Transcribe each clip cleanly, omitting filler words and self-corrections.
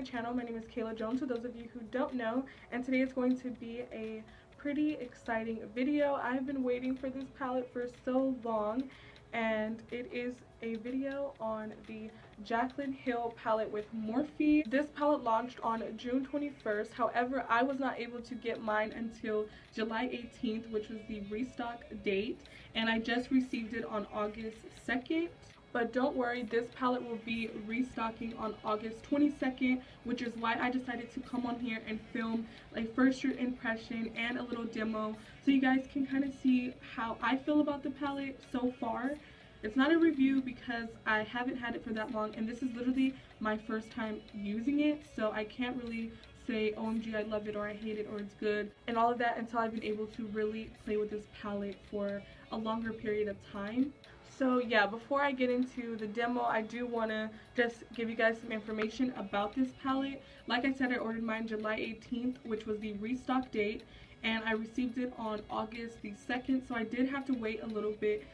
my channel. My name is Calah Jones, for those of you who don't know, and today is going to be a pretty exciting video. I've been waiting for this palette for so long, and it is a video on the Jaclyn Hill palette with Morphe. This palette launched on June 21st. However, I was not able to get mine until July 18th, which was the restock date, and I just received it on August 2nd. But don't worry, this palette will be restocking on August 22nd, which is why I decided to come on here and film a first year impression and a little demo so you guys can kind of see how I feel about the palette so far. It's not a review because I haven't had it for that long, and this is literally my first time using it, so I can't really say OMG I love it or I hate it or it's good and all of that until I've been able to really play with this palette for a longer period of time. So yeah, before I get into the demo, I do want to just give you guys some information about this palette. Like I said, I ordered mine July 18th, which was the restock date, and I received it on August the 2nd, so I did have to wait a little bit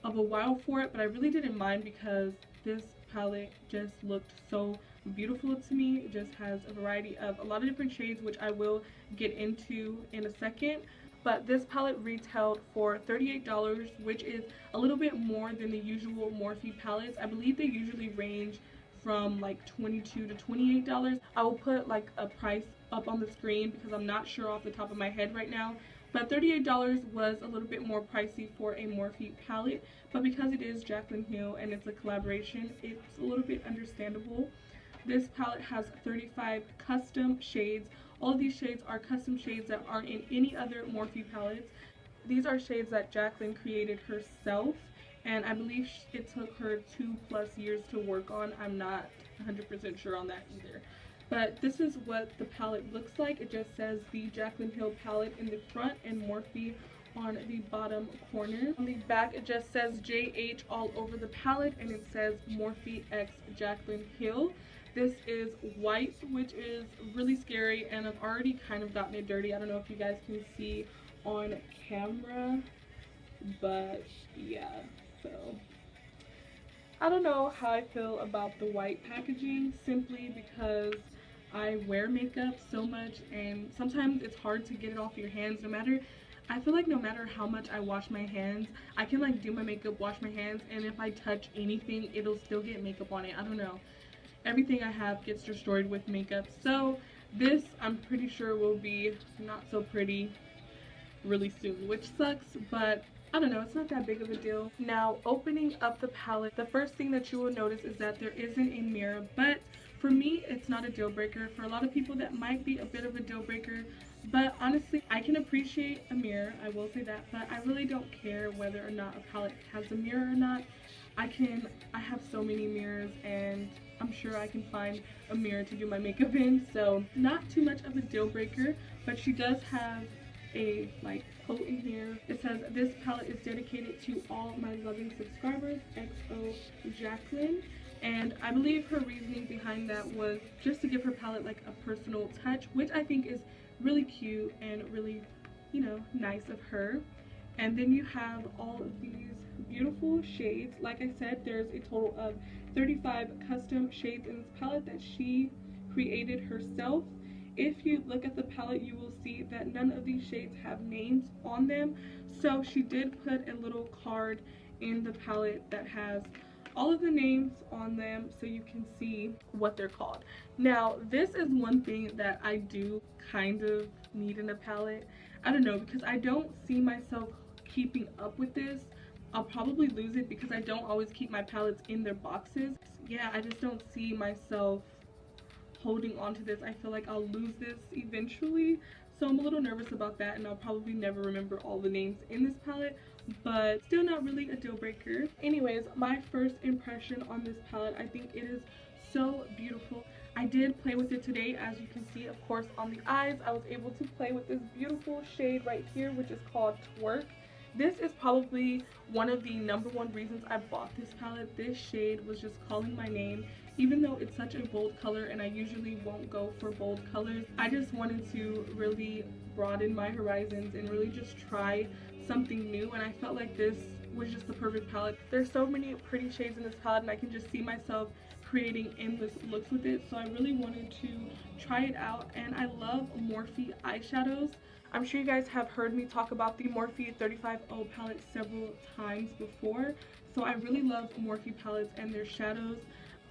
of a while for it, but I really didn't mind because this palette just looked so beautiful to me. It just has a variety of a lot of different shades, which I will get into in a second. But this palette retailed for $38, which is a little bit more than the usual Morphe palettes. I believe they usually range from like $22 to $28. I will put like a price up on the screen because I'm not sure off the top of my head right now. But $38 was a little bit more pricey for a Morphe palette. But because it is Jaclyn Hill and it's a collaboration, it's a little bit understandable. This palette has 35 custom shades. All of these shades are custom shades that aren't in any other Morphe palettes. These are shades that Jaclyn created herself, and I believe it took her 2+ years to work on. I'm not 100% sure on that either. But this is what the palette looks like. It just says the Jaclyn Hill palette in the front and Morphe on the bottom corner. On the back it just says JH all over the palette, and it says Morphe x Jaclyn Hill. This is white, which is really scary, and I've already kind of gotten it dirty. I don't know if you guys can see on camera, but yeah, so I don't know how I feel about the white packaging, simply because I wear makeup so much and sometimes it's hard to get it off your hands. I feel like no matter how much I wash my hands, I can like do my makeup, wash my hands, and if I touch anything, it'll still get makeup on it. I don't know. Everything I have gets destroyed with makeup. So this, I'm pretty sure, will be not so pretty really soon, which sucks, but I don't know, it's not that big of a deal. Now, opening up the palette, the first thing that you will notice is that there isn't a mirror, but for me, it's not a deal breaker. For a lot of people, that might be a bit of a deal breaker, but honestly, I can appreciate a mirror, I will say that, but I really don't care whether or not a palette has a mirror or not. I have so many mirrors, and I'm sure I can find a mirror to do my makeup in, so not too much of a deal breaker. But she does have a like quote in here. It says, "This palette is dedicated to all my loving subscribers, XO Jaclyn." And I believe her reasoning behind that was just to give her palette like a personal touch, which I think is really cute and really, you know, nice of her. And then you have all of these beautiful shades. Like I said, there's a total of 35 custom shades in this palette that she created herself. If you look at the palette, you will see that none of these shades have names on them. So she did put a little card in the palette that has all of the names on them so you can see what they're called. Now, this is one thing that I do kind of need in a palette. I don't know, because I don't see myself keeping up with this. I'll probably lose it because I don't always keep my palettes in their boxes. Yeah, I just don't see myself holding on to this. I feel like I'll lose this eventually, so I'm a little nervous about that, and I'll probably never remember all the names in this palette, but still not really a deal breaker. Anyways, my first impression on this palette, I think it is so beautiful. I did play with it today, as you can see, of course, on the eyes. I was able to play with this beautiful shade right here, which is called Twerk. This is probably one of the #1 reasons I bought this palette. This shade was just calling my name. Even though it's such a bold color and I usually won't go for bold colors, I just wanted to really broaden my horizons and really just try something new, and I felt like this was just the perfect palette. There's so many pretty shades in this palette, and I can just see myself creating endless looks with it, so I really wanted to try it out. And I love Morphe eyeshadows. I'm sure you guys have heard me talk about the Morphe 35O palette several times before, so I really love Morphe palettes and their shadows.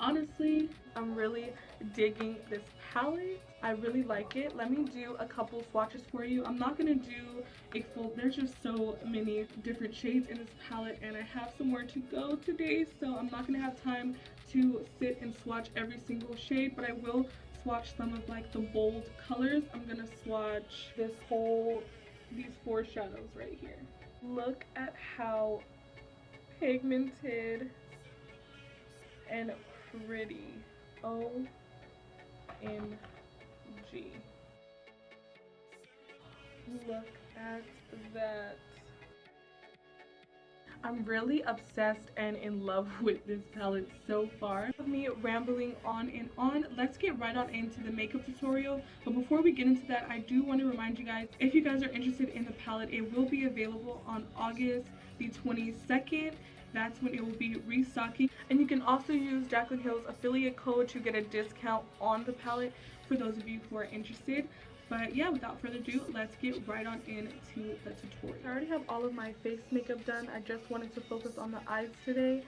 Honestly, I'm really digging this palette. I really like it. Let me do a couple swatches for you. I'm not going to do a full, there's just so many different shades in this palette, and I have somewhere to go today, so I'm not going to have time to sit and swatch every single shade, but I will swatch some of like the bold colors. I'm going to swatch these 4 shadows right here. Look at how pigmented and pretty. OMG. Look at that. I'm really obsessed and in love with this palette so far. Me rambling on and on, let's get right on into the makeup tutorial. But before we get into that, I do want to remind you guys, if you guys are interested in the palette, it will be available on August the 22nd. That's when it will be restocking, and you can also use Jaclyn Hill's affiliate code to get a discount on the palette for those of you who are interested. But yeah, without further ado, let's get right on into the tutorial. I already have all of my face makeup done. I just wanted to focus on the eyes today.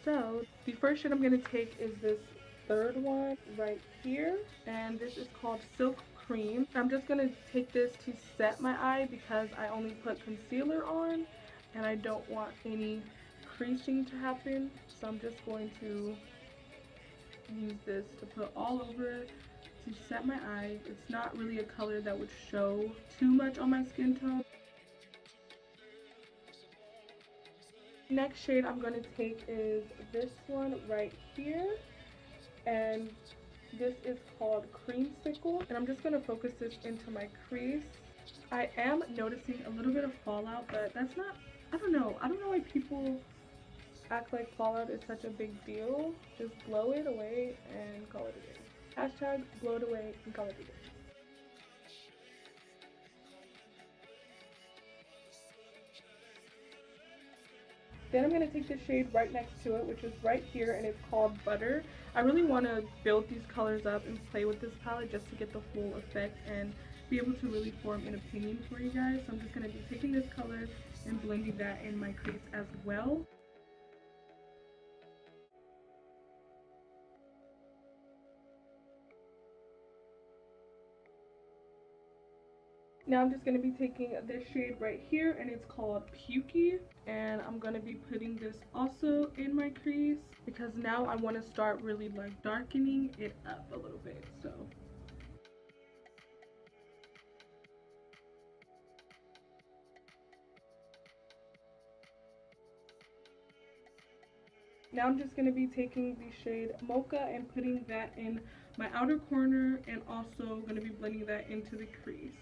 So the first shade I'm going to take is this third one right here, and this is called Silk Cream. I'm just going to take this to set my eye because I only put concealer on and I don't want any creasing to happen, so I'm just going to use this to put all over to set my eye. It's not really a color that would show too much on my skin tone. Next shade I'm going to take is this one right here, and this is called Creamsicle, and I'm just going to focus this into my crease. I am noticing a little bit of fallout, but that's not, I don't know why people act like fallout is such a big deal. Just blow it away and call it a day. Hashtag blow it away and call it a day. Then I'm going to take the shade right next to it, which is right here, and it's called Butter. I really want to build these colors up and play with this palette just to get the full effect and be able to really form an opinion for you guys. So I'm just going to be taking this color and blending that in my crease as well. Now I'm just going to be taking this shade right here, and it's called Pukey, and I'm going to be putting this also in my crease because now I want to start really like darkening it up a little bit. So now I'm just going to be taking the shade Mocha and putting that in my outer corner, and also going to be blending that into the crease.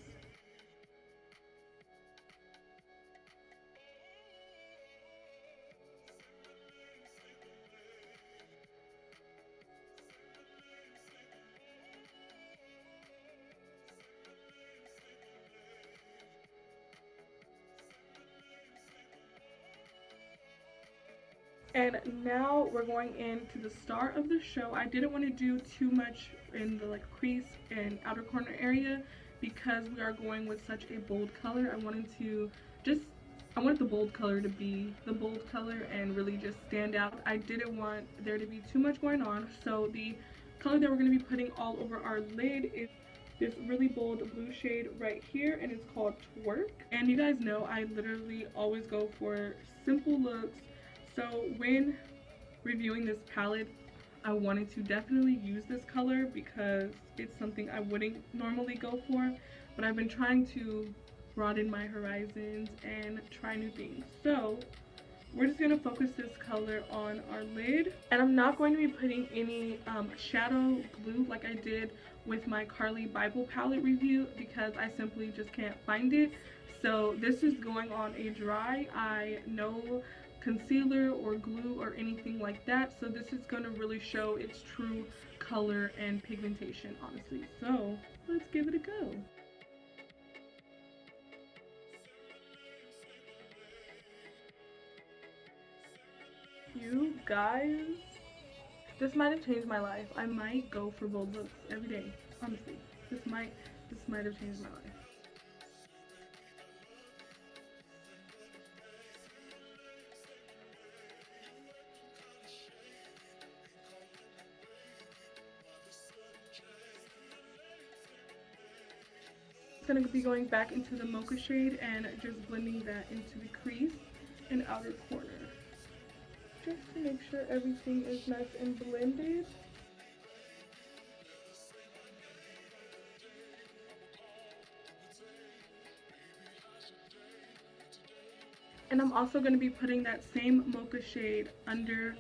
And now we're going into the star of the show. I didn't want to do too much in the like crease and outer corner area because we are going with such a bold color. I wanted the bold color to be the bold color and really just stand out. I didn't want there to be too much going on, so the color that we're going to be putting all over our lid is this really bold blue shade right here, and it's called Twerk. And you guys know I literally always go for simple looks, so when reviewing this palette, I wanted to definitely use this color because it's something I wouldn't normally go for, but I've been trying to broaden my horizons and try new things. So we're just going to focus this color on our lid, and I'm not going to be putting any shadow glue like I did with my Carly Bible palette review because I simply just can't find it. So this is going on a dry eye, no concealer or glue or anything like that, so this is going to really show its true color and pigmentation, honestly. So let's give it a go. You guys, This might have changed my life. I might go for bold looks every day. Honestly, this might have changed my life. I'm going to be going back into the mocha shade and just blending that into the crease and outer corner, just to make sure everything is nice and blended. And I'm also going to be putting that same mocha shade under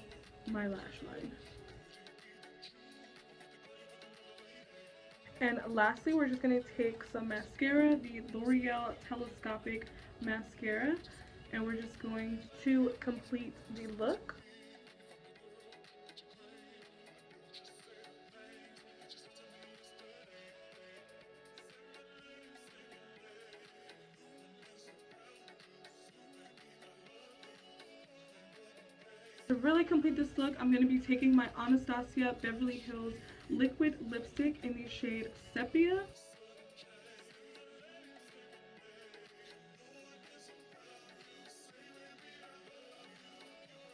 my lash line. And lastly, we're just going to take some mascara, the L'Oreal Telescopic Mascara, and we're just going to complete the look. To really complete this look, I'm going to be taking my Anastasia Beverly Hills liquid lipstick in the shade Sepia.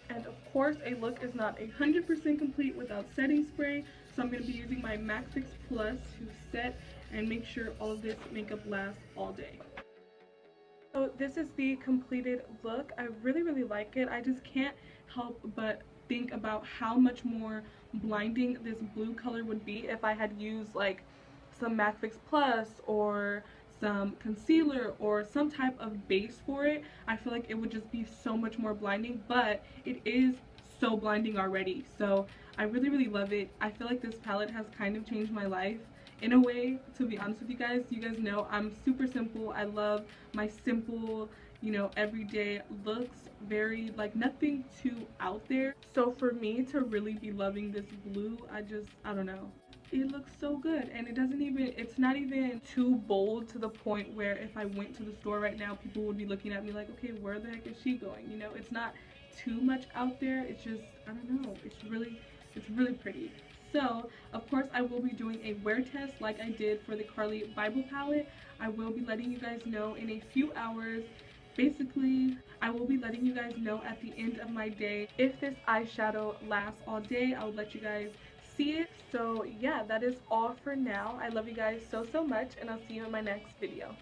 And of course, a look is not 100% complete without setting spray, so I'm going to be using my MAC Fix Plus to set and make sure all of this makeup lasts all day. So this is the completed look. I really like it. I just can't help but think about how much more blinding this blue color would be if I had used like some MAC Fix Plus or some concealer or some type of base for it. I feel like it would just be so much more blinding, but it is so blinding already. So I really love it. I feel like this palette has kind of changed my life in a way, to be honest with you guys. You guys know I'm super simple. I love my simple, you know, everyday looks, very like nothing too out there. So for me to really be loving this blue, I don't know. It looks so good, and it's not even too bold to the point where if I went to the store right now, people would be looking at me like, okay, where the heck is she going? You know, it's not too much out there. It's just, I don't know, it's really pretty. So, of course, I will be doing a wear test like I did for the Carly Bible palette. I will be letting you guys know in a few hours. Basically, I will be letting you guys know at the end of my day if this eyeshadow lasts all day. I'll let you guys see it. So yeah, that is all for now. I love you guys so much, and I'll see you in my next video.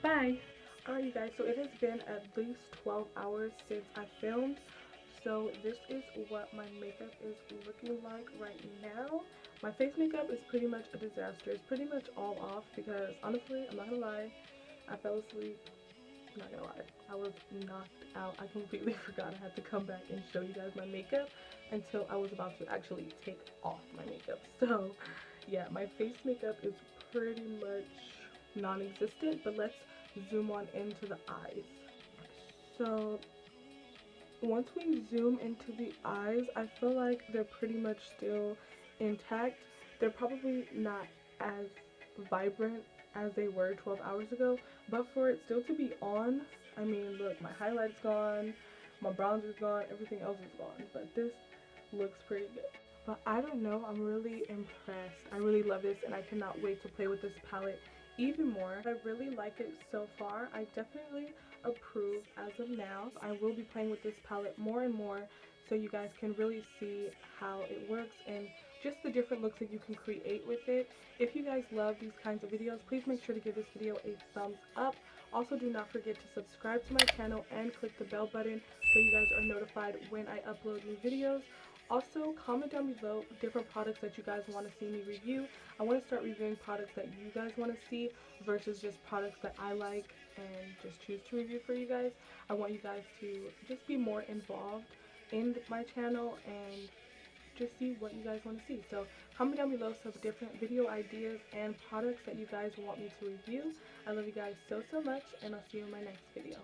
Bye. Alright you guys, so it has been at least 12 hours since I filmed. So this is what my makeup is looking like right now. My face makeup is pretty much a disaster. It's pretty much all off because honestly, I'm not gonna lie, I fell asleep. I'm not gonna lie, I was knocked out. I completely forgot I had to come back and show you guys my makeup until I was about to actually take off my makeup. So yeah, my face makeup is pretty much non-existent, but let's zoom on into the eyes. So once we zoom into the eyes, I feel like they're pretty much still intact. They're probably not as vibrant as they were 12 hours ago, but for it still to be on, I mean, look, my highlight's gone, my bronzer's gone, everything else is gone, but this looks pretty good. But I don't know, I'm really impressed. I really love this, and I cannot wait to play with this palette even more. I really like it so far. I definitely approve as of now. I will be playing with this palette more and more so you guys can really see how it works and just the different looks that you can create with it. If you guys love these kinds of videos, please make sure to give this video a thumbs up. Also, do not forget to subscribe to my channel and click the bell button so you guys are notified when I upload new videos. Also, comment down below different products that you guys want to see me review. I want to start reviewing products that you guys want to see versus just products that I like and just choose to review for you guys. I want you guys to just be more involved in my channel and just see what you guys want to see. So comment down below some different video ideas and products that you guys want me to review. I love you guys so much, and I'll see you in my next video.